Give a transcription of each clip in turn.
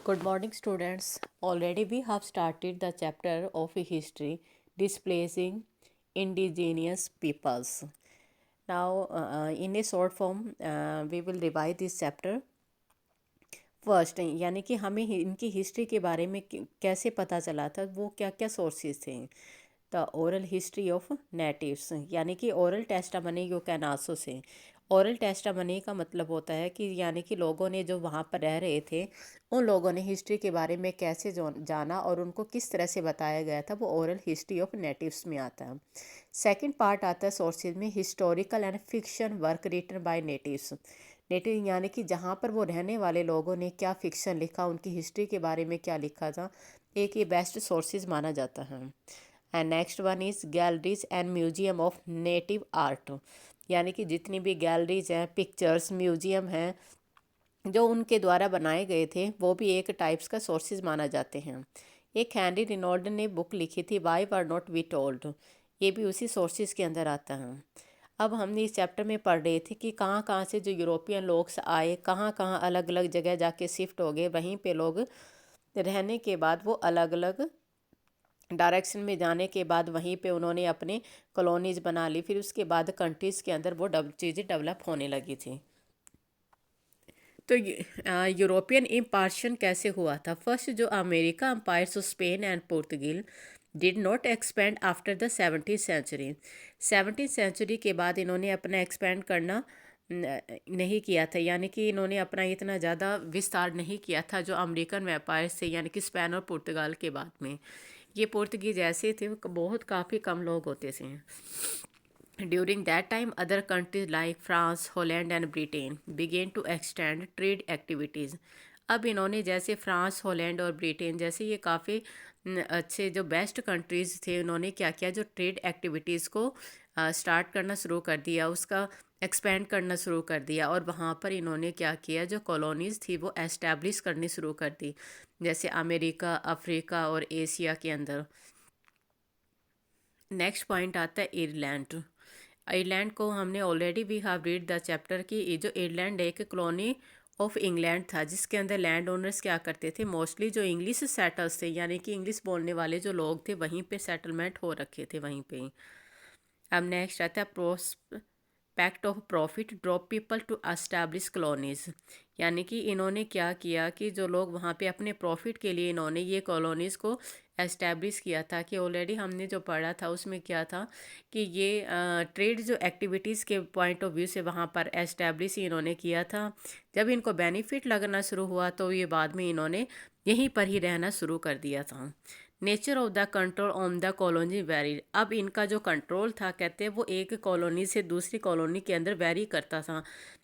Good morning, students. Already we have started the chapter of history displacing indigenous peoples. Now, in a short form, we will revise this chapter. First यानी कि हमें इनकी history के बारे में कैसे पता चला था, वो क्या क्या सोर्सेज थे। The oral history of natives यानी कि oral टेस्टामनी you can also say. Oral टेस्टामनी का मतलब होता है कि यानी कि लोगों ने जो वहाँ पर रह रहे थे उन लोगों ने हिस्ट्री के बारे में कैसे जाना और उनको किस तरह से बताया गया था, वो ओरल हिस्ट्री ऑफ नेटिव्स में आता है। सेकंड पार्ट आता है सोर्सेज में, historical and fiction work written by natives. Native यानी कि जहाँ पर वो रहने वाले लोगों ने क्या फिक्शन लिखा, उनकी हिस्ट्री के बारे में क्या लिखा था, एक ये बेस्ट सोर्सेज माना जाता है। And next one is galleries and museum of native art, यानी कि जितनी भी गैलरीज हैं, पिक्चर्स, म्यूजियम हैं जो उनके द्वारा बनाए गए थे, वो भी एक टाइप्स का सोर्सेज माना जाते हैं। एक हैंनरी रिनॉल्ड ने बुक लिखी थी why were not we told, ये भी उसी सोर्सेज के अंदर आता है। अब हमने इस चैप्टर में पढ़ रहे थे कि कहाँ कहाँ से जो यूरोपियन लोग आए, कहाँ कहाँ अलग अलग जगह जाके शिफ्ट हो गए, वहीं पे लोग रहने के बाद वो अलग अलग डायरेक्शन में जाने के बाद वहीं पे उन्होंने अपने कॉलोनीज बना ली, फिर उसके बाद कंट्रीज़ के अंदर वो चीज़ें डेवलप होने लगी थी। तो यूरोपियन इम्पार्शन कैसे हुआ था? फर्स्ट जो America empires of Spain and Portugal did not expand after the 17th century. 17th century के बाद इन्होंने अपना एक्सपेंड करना नहीं किया था, यानी कि इन्होंने अपना इतना ज़्यादा विस्तार नहीं किया था जो अमेरिकन व्यापार से, यानी कि स्पेन और पुर्तगाल के बाद में। ये पुर्तगीज ऐसे थे, बहुत काफ़ी कम लोग होते थे। During that time, other countries like France, Holland and Britain began to extend trade activities. अब इन्होंने जैसे फ्रांस, हॉलैंड और ब्रिटेन जैसे ये काफ़ी अच्छे जो बेस्ट कंट्रीज़ थे, उन्होंने क्या किया, जो ट्रेड एक्टिविटीज़ को स्टार्ट करना शुरू कर दिया, उसका एक्सपेंड करना शुरू कर दिया। और वहाँ पर इन्होंने क्या किया, जो कॉलोनीज़ थी वो एस्टैब्लिश करनी शुरू कर दी, जैसे अमेरिका, अफ्रीका और एशिया के अंदर। नेक्स्ट पॉइंट आता है आयरलैंड। आयरलैंड को हमने already we have read the chapter कि ये जो आयरलैंड एक कॉलोनी ऑफ इंग्लैंड था, जिसके अंदर लैंड ओनर्स क्या करते थे, मोस्टली जो इंग्लिश सेटल्स थे, यानी कि इंग्लिश बोलने वाले जो लोग थे, वहीं पे सेटलमेंट हो रखे थे वहीं पे ही। अब नेक्स्ट आता है prospect of profit drop people to establish colonies, यानी कि इन्होंने क्या किया कि जो लोग वहाँ पे अपने प्रॉफिट के लिए इन्होंने ये कॉलोनीज़ को एस्टैब्लिश किया था। कि ऑलरेडी हमने जो पढ़ा था उसमें क्या था कि ये ट्रेड जो एक्टिविटीज़ के पॉइंट ऑफ व्यू से वहाँ पर एस्टैब्लिश इन्होंने किया था। जब इनको बेनिफिट लगना शुरू हुआ तो ये बाद में इन्होंने यहीं पर ही रहना शुरू कर दिया था। Nature of the control on the colony very, अब इनका जो कंट्रोल था, कहते हैं वो एक कॉलोनी से दूसरी कॉलोनी के अंदर वेरी करता था,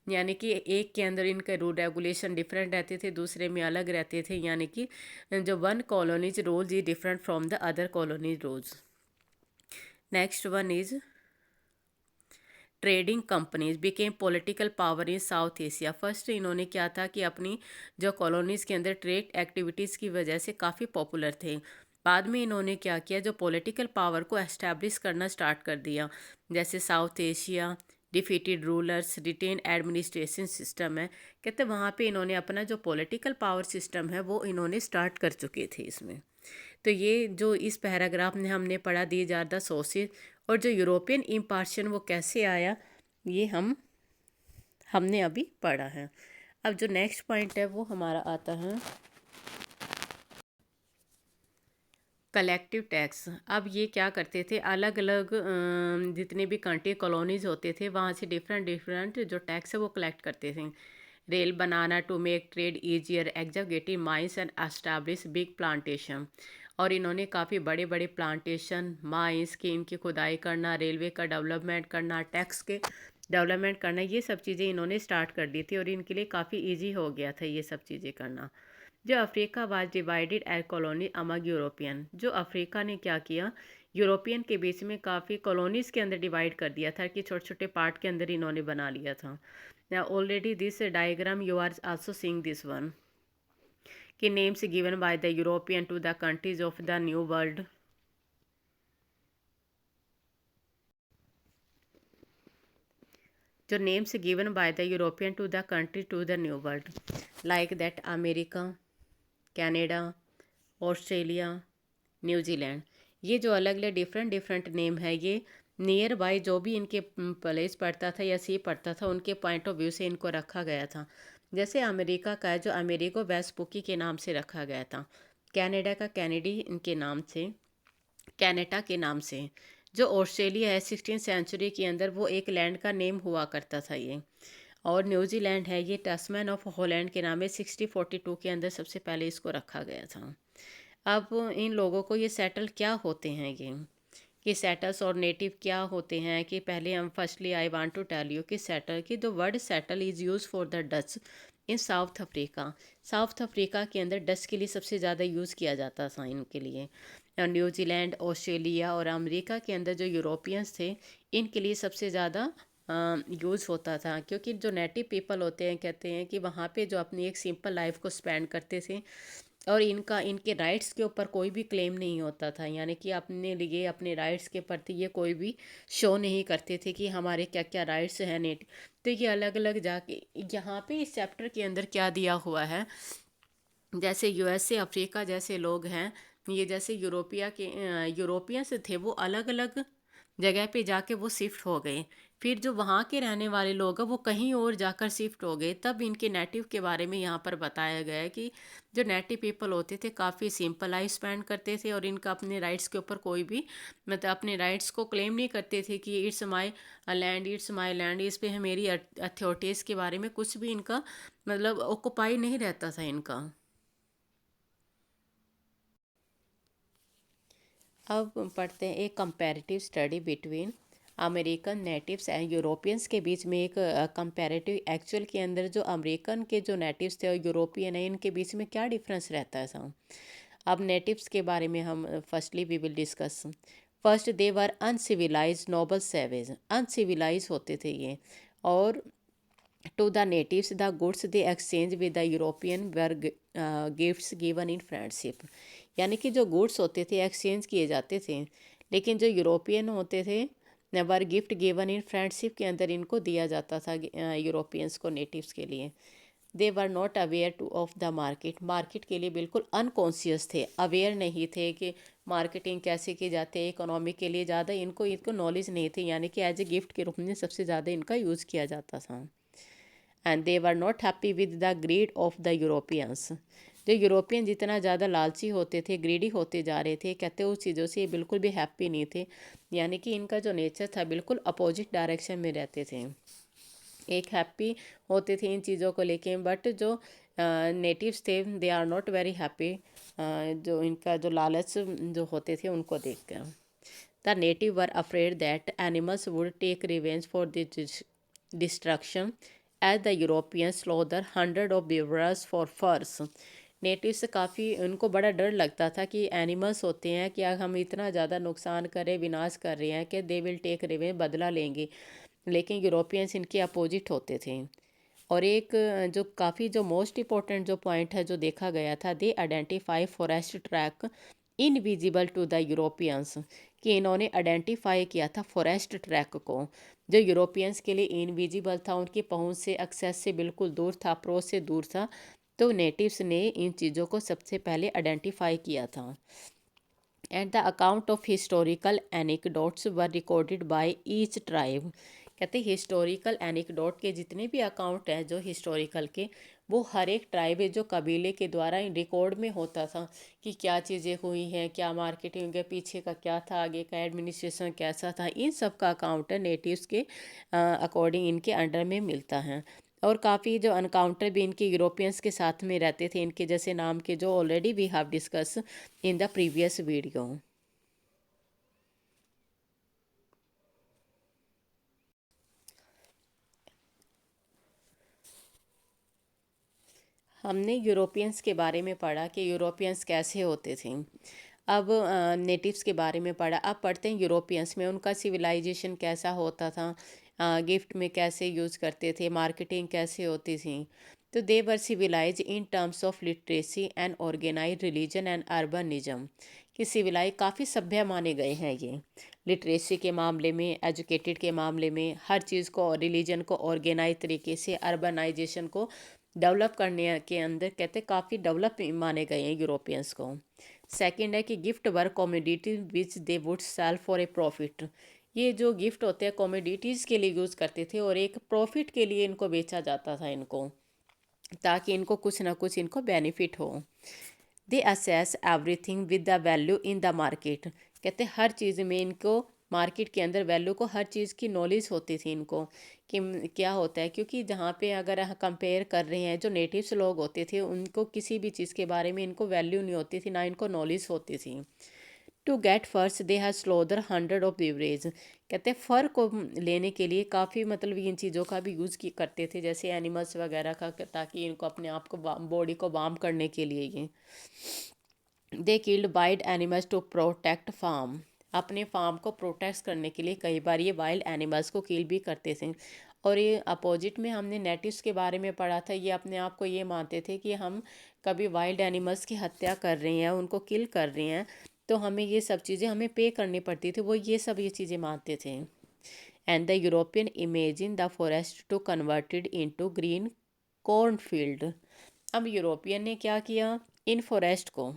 यानी कि एक के अंदर इनके रूल रेगुलेशन डिफरेंट रहते थे, दूसरे में अलग रहते थे, यानी कि जो one colonies rules is different from the other colonies rules. Next one is trading companies became political power in south Asia. First इन्होंने क्या था कि अपनी जो कॉलोनीज़ के अंदर ट्रेड एक्टिविटीज़ की वजह से काफ़ी पॉपुलर थे। बाद में इन्होंने क्या किया, जो पॉलिटिकल पावर को एस्टैब्लिश करना स्टार्ट कर दिया, जैसे South Asia, defeated rulers, retain administration system है, कहते वहाँ पे इन्होंने अपना जो पॉलिटिकल पावर सिस्टम है वो इन्होंने स्टार्ट कर चुके थे इसमें। तो ये जो इस पैराग्राफ में हमने पढ़ा, दिए आर द सोर्सेज, और जो यूरोपियन इम्पार्शन वो कैसे आया, ये हमने अभी पढ़ा है। अब जो नेक्स्ट पॉइंट है वो हमारा आता है कलेक्टिव टैक्स। अब ये क्या करते थे, अलग अलग जितने भी कंट्री कॉलोनीज होते थे वहाँ से डिफरेंट डिफरेंट जो टैक्स है वो कलेक्ट करते थे। रेल बनाना to make trade easier, executive mines and establish big plantation. और इन्होंने काफ़ी बड़े बड़े प्लांटेशन, माइंस की इनकी खुदाई करना, रेलवे का डेवलपमेंट करना, टैक्स के डेवलपमेंट करना, ये सब चीज़ें इन्होंने स्टार्ट कर दी थी और इनके लिए काफ़ी ईजी हो गया था ये सब चीज़ें करना। जो Africa was divided as colony among European, जो अफ्रीका ने क्या किया, यूरोपियन के बीच में काफ़ी कॉलोनीज़ के अंदर डिवाइड कर दिया था, कि छोटे छोटे पार्ट के अंदर इन्होंने बना लिया था। Already this diagram you are also seeing this one, कि names given by the European to the countries of the new world. जो names given by the European to the country to the new world, like that America, Canada, Australia, New Zealand. ये जो अलग अलग different different name है, ये near by जो भी इनके प्लेस पड़ता था या सी पड़ता था उनके पॉइंट ऑफ व्यू से इनको रखा गया था। जैसे अमेरिका का है जो अमेरिको वेस्पुकी के नाम से रखा गया था, कनाडा का कैनेडी इनके नाम से, कनाडा के नाम से। जो ऑस्ट्रेलिया है 16th सेंचुरी के अंदर वो एक लैंड का नेम हुआ करता था ये। और न्यूजीलैंड है ये टस्मैन ऑफ हॉलैंड के नाम में 1642 के अंदर सबसे पहले इसको रखा गया था। अब इन लोगों को ये सेटल क्या होते हैं ये, कि सेटल्स और नेटिव क्या होते हैं, कि पहले हम firstly I want to tell you कि सेटल की the word settle is use for the Dutch in South Africa. South Africa के अंदर डच के लिए सबसे ज़्यादा यूज़ किया जाता था इनके लिए। न्यूजीलैंड, ऑस्ट्रेलिया और अमेरिका के अंदर जो यूरोपियंस थे इनके लिए सबसे ज़्यादा यूज़ होता था, क्योंकि जो नेटिव पीपल होते हैं कहते हैं कि वहाँ पे जो अपनी एक सिंपल लाइफ को स्पेंड करते थे और इनका इनके राइट्स के ऊपर कोई भी क्लेम नहीं होता था, यानी कि अपने लिए अपने राइट्स के प्रति ये कोई भी शो नहीं करते थे कि हमारे क्या क्या राइट्स हैं नेट। तो ये अलग अलग जाके यहाँ पे इस चैप्टर के अंदर क्या दिया हुआ है, जैसे यूएसए अफ्रीका जैसे लोग हैं, ये जैसे यूरोपियंस थे वो अलग अलग जगह पे जाके वो शिफ्ट हो गए। फिर जो वहाँ के रहने वाले लोग हैं वो कहीं और जाकर शिफ्ट हो गए। तब इनके नेटिव के बारे में यहाँ पर बताया गया है कि जो नेटिव पीपल होते थे काफ़ी सिंपल लाइफ स्पेंड करते थे और इनका अपने राइट्स के ऊपर कोई भी मतलब अपने राइट्स को क्लेम नहीं करते थे कि it's my land, it's my land, इस पे है मेरी अथॉरिटीज़ के बारे में कुछ भी इनका मतलब ऑक्युपाई नहीं रहता था इनका। अब पढ़ते हैं एक comparative study between American natives and Europeans के बीच में एक कंपैरेटिव एक्चुअल के अंदर जो अमेरिकन के जो नेटिव्स थे और यूरोपियन है इनके बीच में क्या डिफरेंस रहता है साहब। अब नेटिव्स के बारे में हम firstly we will discuss. First they were uncivilised noble savage, uncivilised होते थे ये। और to the natives the goods they exchange with the European were gifts given in friendship, यानी कि जो गुड्स होते थे एक्सचेंज किए जाते थे, लेकिन जो यूरोपियन होते थे वर गिफ्ट गिवन इन फ्रेंडशिप के अंदर इनको दिया जाता था यूरोपियंस को नेटिव्स के लिए। They were not aware to of the market, market के लिए बिल्कुल अनकॉन्शियस थे, अवेयर नहीं थे कि मार्केटिंग कैसे की जाती है, इकोनॉमी के लिए ज़्यादा इनको इनको नॉलेज नहीं थी, यानी कि एज ए गिफ्ट के रूप में सबसे ज़्यादा इनका यूज़ किया जाता था। And they were not happy with the greed of the Europeans, जो यूरोपियन जितना ज़्यादा लालची होते थे, ग्रीडी होते जा रहे थे, कहते उस चीज़ों से ये बिल्कुल भी हैप्पी नहीं थे, यानी कि इनका जो नेचर था बिल्कुल अपोजिट डायरेक्शन में रहते थे। एक हैप्पी होते थे इन चीज़ों को लेके, बट जो नेटिव्स थे they are not very happy, जो इनका जो लालच जो होते थे उनको देख कर। The native were afraid that animals would take revenge for this destruction as the European slaughter hundred of beavers for furs. Native से काफ़ी उनको बड़ा डर लगता था कि एनिमल्स होते हैं कि हम इतना ज़्यादा नुकसान करें, विनाश कर रहे हैं कि दे विल टेक रिवेंज, बदला लेंगे, लेकिन यूरोपियंस इनके अपोजिट होते थे। और एक जो काफ़ी जो मोस्ट इम्पोर्टेंट जो पॉइंट है जो देखा गया था, they identify forest track invisible to the Europeans, कि इन्होंने आइडेंटिफाई किया था फॉरेस्ट ट्रैक को जो यूरोपियंस के लिए इनविजिबल था, उनकी पहुंच से एक्सेस से बिल्कुल दूर था, अप्रोच से दूर था। तो नेटिव्स ने इन चीज़ों को सबसे पहले आइडेंटिफाई किया था। And the account of historical anecdotes were recorded by each tribe, कहते हैं हिस्टोरिकल एनेक्डोट के जितने भी अकाउंट हैं जो हिस्टोरिकल के, वो हर एक ट्राइब जो कबीले के द्वारा रिकॉर्ड में होता था कि क्या चीज़ें हुई हैं, क्या मार्केटिंग के पीछे का क्या था, आगे का एडमिनिस्ट्रेशन कैसा था, इन सब का अकाउंट है नेटिव्स के अकॉर्डिंग इनके अंडर में मिलता है। और काफ़ी जो अनकाउंटर भी इनके यूरोपियंस के साथ में रहते थे, इनके जैसे नाम के जो already we have discuss in the previous video. हमने यूरोपियंस के बारे में पढ़ा कि यूरोपियंस कैसे होते थे। अब नेटिव्स के बारे में पढ़ा, अब पढ़ते हैं यूरोपियंस में उनका सिविलाइजेशन कैसा होता था, गिफ्ट में कैसे यूज़ करते थे, मार्केटिंग कैसे होती थी। तो they were civilize in terms of literacy and organize religion and urbanism, कि सिविलाइज काफ़ी सभ्य माने गए हैं ये, लिटरेसी के मामले में, एजुकेटेड के मामले में, हर चीज़ को, रिलीजन को ऑर्गेनाइज तरीके से, अर्बनाइजेशन को डेवलप करने के अंदर कहते काफ़ी डेवलप माने गए हैं यूरोपियंस को। सेकंड है कि gift were commodity which they would sell for a profit. ये जो गिफ्ट होते हैं कॉमोडिटीज़ के लिए यूज़ करते थे और एक प्रॉफिट के लिए इनको बेचा जाता था इनको, ताकि इनको कुछ ना कुछ इनको बेनिफिट हो। They assess everything with the value in the market. कहते हर चीज़ में इनको मार्केट के अंदर वैल्यू को हर चीज़ की नॉलेज होती थी इनको कि क्या होता है, क्योंकि जहाँ पे अगर कंपेयर कर रहे हैं जो नेटिव्स लोग होते थे उनको किसी भी चीज़ के बारे में इनको वैल्यू नहीं होती थी, ना इनको नॉलेज होती थी। टू गेट फर्स दे हैव स्लोदर 100 ऑफ बेवरेज। कहते हैं फर को लेने के लिए काफ़ी मतलब इन चीज़ों का भी यूज़ की करते थे, जैसे एनिमल्स वगैरह का, ताकि इनको अपने आप को बॉडी को वार्म करने के लिए ये they killed wild animals to protect farm. अपने फार्म को प्रोटेक्ट करने के लिए कई बार ये वाइल्ड एनिमल्स को किल भी करते थे। और ये अपोजिट में हमने नेटिव्स के बारे में पढ़ा था, ये अपने आप को ये मानते थे कि हम कभी वाइल्ड एनिमल्स की हत्या कर रहे हैं, उनको किल कर रहे हैं, तो हमें ये सब चीज़ें हमें पे करनी पड़ती थी, वो ये चीज़ें मानते थे। And the European imagine the forest to converted into green cornfield. अब यूरोपियन ने क्या किया, इन फॉरेस्ट को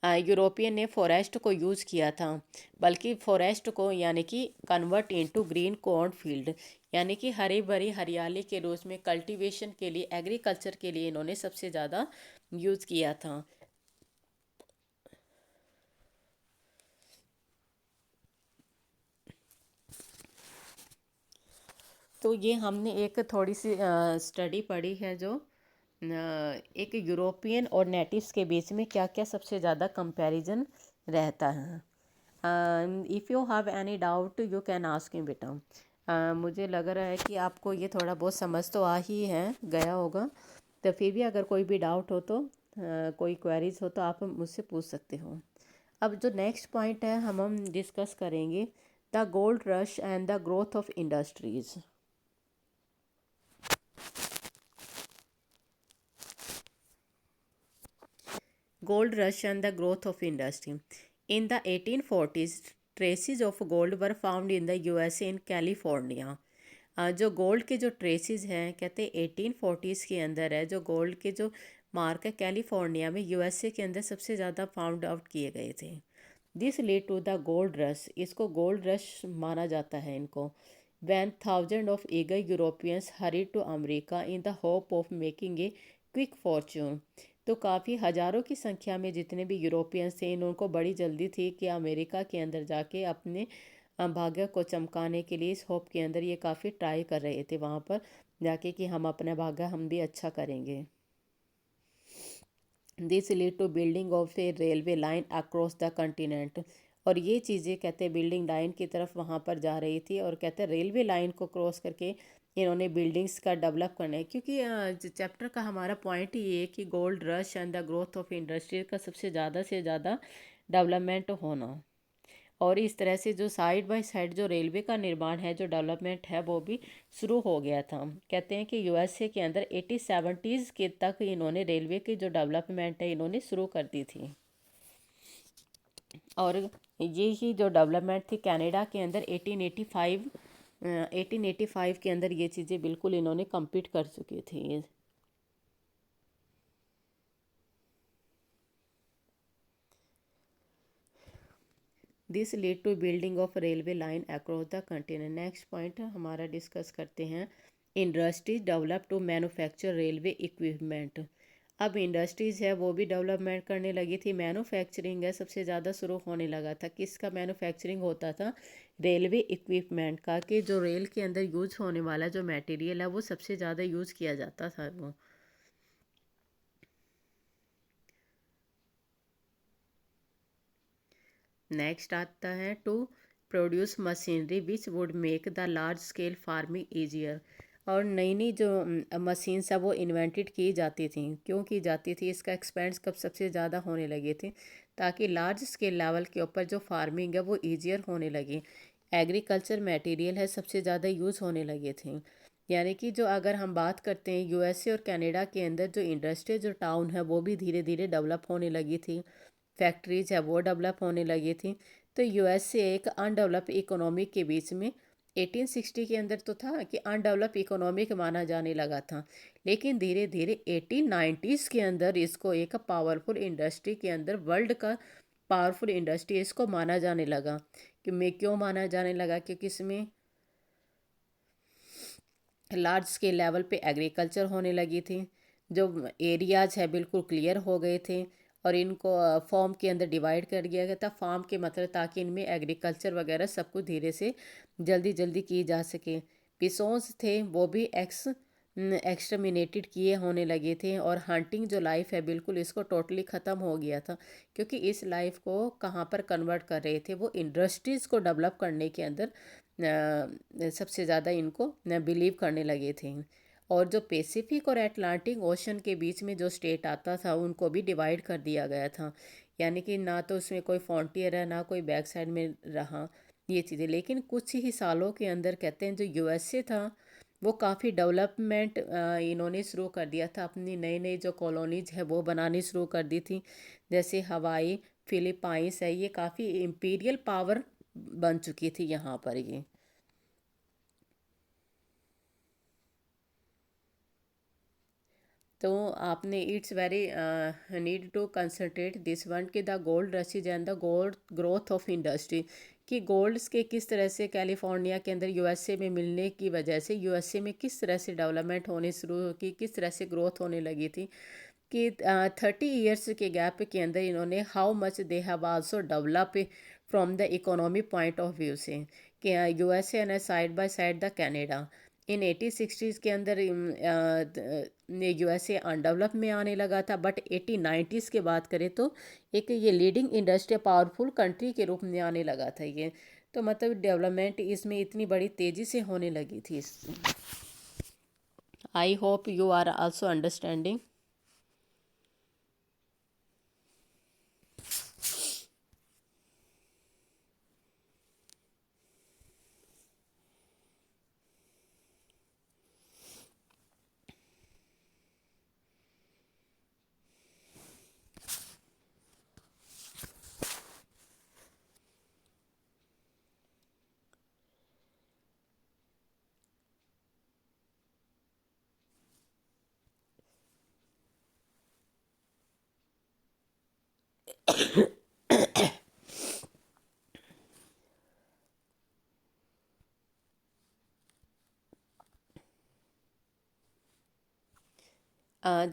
यूरोपियन ने फॉरेस्ट को यूज़ किया था, बल्कि फॉरेस्ट को यानी कि convert into green corn field, यानी कि हरी भरी हरियाली के रूप में कल्टीवेशन के लिए, एग्रीकल्चर के लिए इन्होंने सबसे ज़्यादा यूज़ किया था। तो ये हमने एक थोड़ी सी स्टडी पढ़ी है जो एक यूरोपियन और नेटिव्स के बीच में क्या क्या सबसे ज़्यादा कंपैरिजन रहता है। If you have any doubt you can ask him बेटा। मुझे लग रहा है कि आपको ये थोड़ा बहुत समझ तो आ ही है गया होगा, तो फिर भी अगर कोई भी डाउट हो तो कोई क्वेरीज हो तो आप मुझसे पूछ सकते हो। अब जो नेक्स्ट पॉइंट है हम डिस्कस करेंगे the gold rush and the growth of industries. Gold rush and the growth of industry. In the 1840s, traces of gold were found in the USA in California. जो gold के जो traces हैं कहते हैं 1840s के अंदर है, जो गोल्ड के जो मार्क है कैलिफोर्निया में यूएसए के अंदर सबसे ज़्यादा फाउंड आउट किए गए थे। This lead to the gold rush, इसको गोल्ड रश माना जाता है इनको। When thousand of eager Europeans hurry to America in the hope of making a quick fortune. तो काफ़ी हज़ारों की संख्या में जितने भी यूरोपियंस थे इनको बड़ी जल्दी थी कि अमेरिका के अंदर जाके अपने भाग्य को चमकाने के लिए, इस होप के अंदर ये काफ़ी ट्राई कर रहे थे वहाँ पर जाके कि हम अपना भाग्य हम भी अच्छा करेंगे। This lead to building of a railway line across the continent. और ये चीज़ें कहते हैं बिल्डिंग लाइन की तरफ वहाँ पर जा रही थी, और कहते हैं रेलवे लाइन को क्रॉस करके इन्होंने बिल्डिंग्स का डेवलप करना है, क्योंकि चैप्टर का हमारा पॉइंट ही ये है कि gold rush and the growth of industry का सबसे ज़्यादा से ज़्यादा डेवलपमेंट होना। और इस तरह से जो साइड बाय साइड जो रेलवे का निर्माण है, जो डेवलपमेंट है, वो भी शुरू हो गया था। कहते हैं कि यूएसए के अंदर 80-70s के तक इन्होंने रेलवे की जो डेवलपमेंट है इन्होंने शुरू कर दी थी। और ये ही जो डेवलपमेंट थी कनाडा के अंदर 1885 के अंदर ये चीज़ें बिल्कुल इन्होंने कंप्लीट कर चुकी थी। This lead to building of railway line across the continent. Next point हमारा डिस्कस करते हैं industries develop to manufacture railway equipment. अब इंडस्ट्रीज़ है वो भी डेवलपमेंट करने लगी थी, मैन्युफैक्चरिंग है सबसे ज़्यादा शुरू होने लगा था। किसका मैन्युफैक्चरिंग होता था? रेलवे इक्विपमेंट का, कि जो रेल के अंदर यूज होने वाला जो मटेरियल है वो सबसे ज़्यादा यूज़ किया जाता था वो। नेक्स्ट आता है to produce machinery which would make the large scale farming easier. और नई नई जो मशीन्स है वो इन्वेंटेड की जाती थी। क्यों की जाती थी? इसका एक्सपेंस कब सबसे ज़्यादा होने लगे थे, ताकि लार्ज स्केल लेवल के ऊपर जो फार्मिंग है वो ईजियर होने लगी। एग्रीकल्चर मटेरियल है सबसे ज़्यादा यूज़ होने लगे थे। यानी कि जो अगर हम बात करते हैं यूएसए और कनाडा के अंदर जो इंडस्ट्री जो टाउन है वो भी धीरे धीरे डेवलप होने लगी थी, फैक्ट्रीज है वो डेवलप होने लगी थी। तो यूएसए एक अनडेवलप इकोनॉमी के बीच में 1860 के अंदर तो था कि अनडेवलप इकोनॉमिक माना जाने लगा था, लेकिन धीरे धीरे 1890s के अंदर इसको एक पावरफुल इंडस्ट्री के अंदर, वर्ल्ड का पावरफुल इंडस्ट्री इसको माना जाने लगा। कि मैं क्यों माना जाने लगा, क्योंकि इसमें लार्ज स्केल लेवल पे एग्रीकल्चर होने लगी थी। जो एरियाज है बिल्कुल क्लियर हो गए थे, और इनको फॉर्म के अंदर डिवाइड कर दिया गया था। फार्म के मतलब ताकि इनमें एग्रीकल्चर वगैरह सब कुछ धीरे से जल्दी जल्दी की जा सके। पिसोन्स थे वो भी एक्सटर्मिनेटेड किए होने लगे थे, और हंटिंग जो लाइफ है बिल्कुल इसको टोटली ख़त्म हो गया था, क्योंकि इस लाइफ को कहाँ पर कन्वर्ट कर रहे थे, वो इंडस्ट्रीज़ को डेवलप करने के अंदर सबसे ज़्यादा इनको बिलीव करने लगे थे। और जो पैसिफिक और अटलांटिक ओशन के बीच में जो स्टेट आता था उनको भी डिवाइड कर दिया गया था, यानी कि ना तो उसमें कोई फ्रंटियर है ना कोई बैक साइड में रहा ये चीज़ें। लेकिन कुछ ही सालों के अंदर कहते हैं जो यूएसए था वो काफ़ी डेवलपमेंट इन्होंने शुरू कर दिया था। अपनी नई नई जो कॉलोनीज है वो बनानी शुरू कर दी थी, जैसे हवाई, फिलीपाइंस है, ये काफ़ी इम्पीरियल पावर बन चुकी थी यहाँ पर ये। तो आपने it's very need to concentrate this one कि the gold rushes and the gold growth of industry, कि गोल्ड्स के किस तरह से कैलिफोर्निया के अंदर यूएसए में मिलने की वजह से यूएसए में किस तरह से डेवलपमेंट होने शुरू की, किस तरह से ग्रोथ होने लगी थी। कि 30 ईयर्स के गैप के अंदर इन्होंने how much they have also develop from the economic point of view से, कि USA and side by side the Canada. In 1860s के अंदर यूएसए अनडेवलप में आने लगा था, बट 1890s के बात करें तो एक ये लीडिंग इंडस्ट्री पावरफुल कंट्री के रूप में आने लगा था ये। तो मतलब डेवलपमेंट इसमें इतनी बड़ी तेज़ी से होने लगी थी। I hope you are also understanding.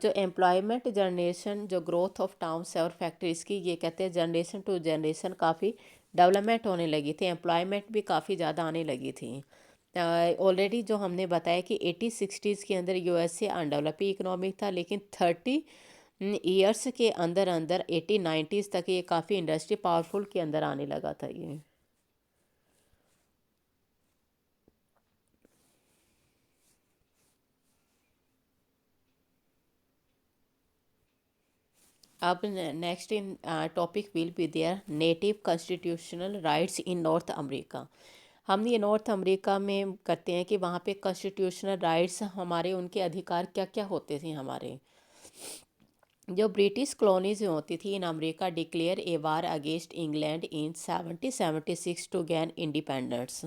जो एम्प्लॉयमेंट जनरेशन, जो ग्रोथ ऑफ टाउन्स है और फैक्ट्रीज़ की, ये कहते हैं जनरेशन टू जनरेशन काफ़ी डेवलपमेंट होने लगी थी, एम्प्लॉयमेंट भी काफ़ी ज़्यादा आने लगी थी। ऑलरेडी जो हमने बताया कि 1860s के अंदर यूएसए अनडेवलपिंग इकोनॉमिक था, लेकिन 30 ईयर्स के अंदर अंदर 1890s तक ये काफ़ी इंडस्ट्री पावरफुल के अंदर आने लगा था ये। अब next in topic will be there native constitutional rights in north America. हम ये नॉर्थ अमेरिका में करते हैं कि वहाँ पे कॉन्स्टिट्यूशनल राइट्स हमारे, उनके अधिकार क्या क्या होते थे हमारे। जो ब्रिटिश कॉलोनीज होती थी in America declare a war against England in 1776 to gain independence.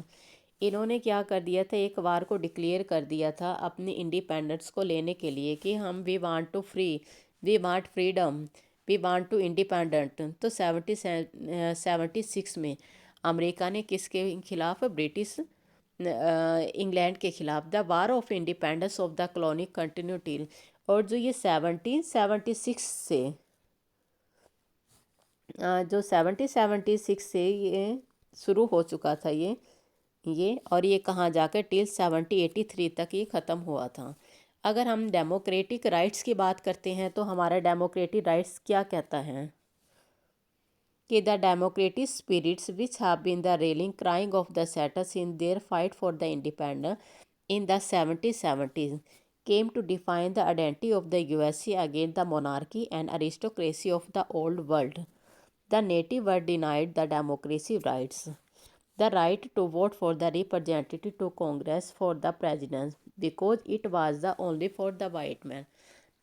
इन्होंने क्या कर दिया था, एक वार को डिक्लेयर कर दिया था अपनी इंडिपेंडेंस को लेने के लिए, कि हम we want to free, we want freedom, we want to independent. तो 1776 में अमेरिका ने किसके खिलाफ, ब्रिटिश इंग्लैंड के खिलाफ, the war of independence of the colony continue till. और जो ये 1776 से जो 1776 से ये शुरू हो चुका था ये और ये कहाँ जाकर टिल 1783 तक ये ख़त्म हुआ था। अगर हम डेमोक्रेटिक राइट्स की बात करते हैं तो हमारा डेमोक्रेटिक राइट्स क्या कहता है, कि the democratic spirits which have been the rallying crying of the settlers in their fight for the independence in the 1770s came to define the identity of the USA against the monarchy and aristocracy of the old world. The native were denied the democracy rights, the right to vote for the representative to Congress for the president, because it was the only for the white man.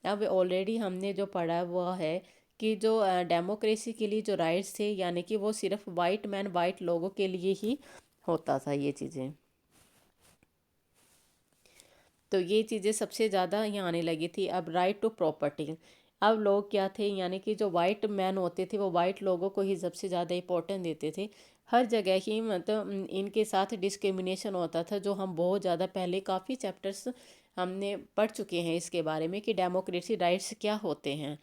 अब already हमने जो पढ़ा वो है कि जो democracy के लिए जो राइट्स थे, यानी कि वो सिर्फ वाइट मैन, वाइट लोगों के लिए ही होता था ये चीज़ें। तो ये चीज़ें सबसे ज़्यादा यहाँ आने लगी थी। अब राइट टू प्रॉपर्टी, अब लोग क्या थे, यानी कि जो वाइट मैन होते थे वो वाइट लोगों को ही सबसे ज़्यादा इम्पोर्टेंस देते थे। हर जगह ही मतलब इनके साथ डिस्क्रिमिनेशन होता था, जो हम बहुत ज़्यादा पहले काफ़ी चैप्टर्स हमने पढ़ चुके हैं इसके बारे में कि डेमोक्रेसी राइट्स क्या होते हैं।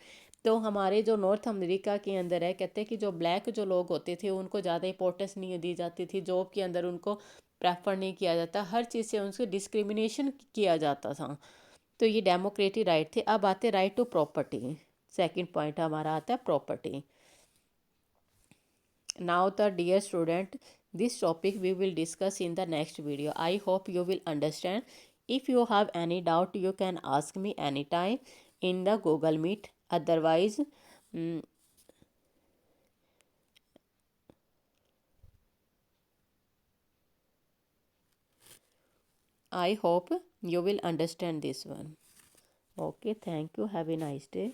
तो हमारे जो नॉर्थ अमेरिका के अंदर है, कहते हैं कि जो ब्लैक जो लोग होते थे उनको ज़्यादा इंपॉर्टेंस नहीं दी जाती थी, जॉब के अंदर उनको प्रेफर नहीं किया जाता, हर चीज़ से उनसे डिस्क्रिमिनेशन किया जाता था। तो ये डेमोक्रेटिक राइट थे। अब आते right to property, second point हमारा आता है property. Now the dear student, this topic we will discuss in the next video. I hope you will understand. If you have any doubt, you can ask me anytime in the Google Meet. Otherwise, I hope you will understand this one. Okay, thank you. Have a nice day.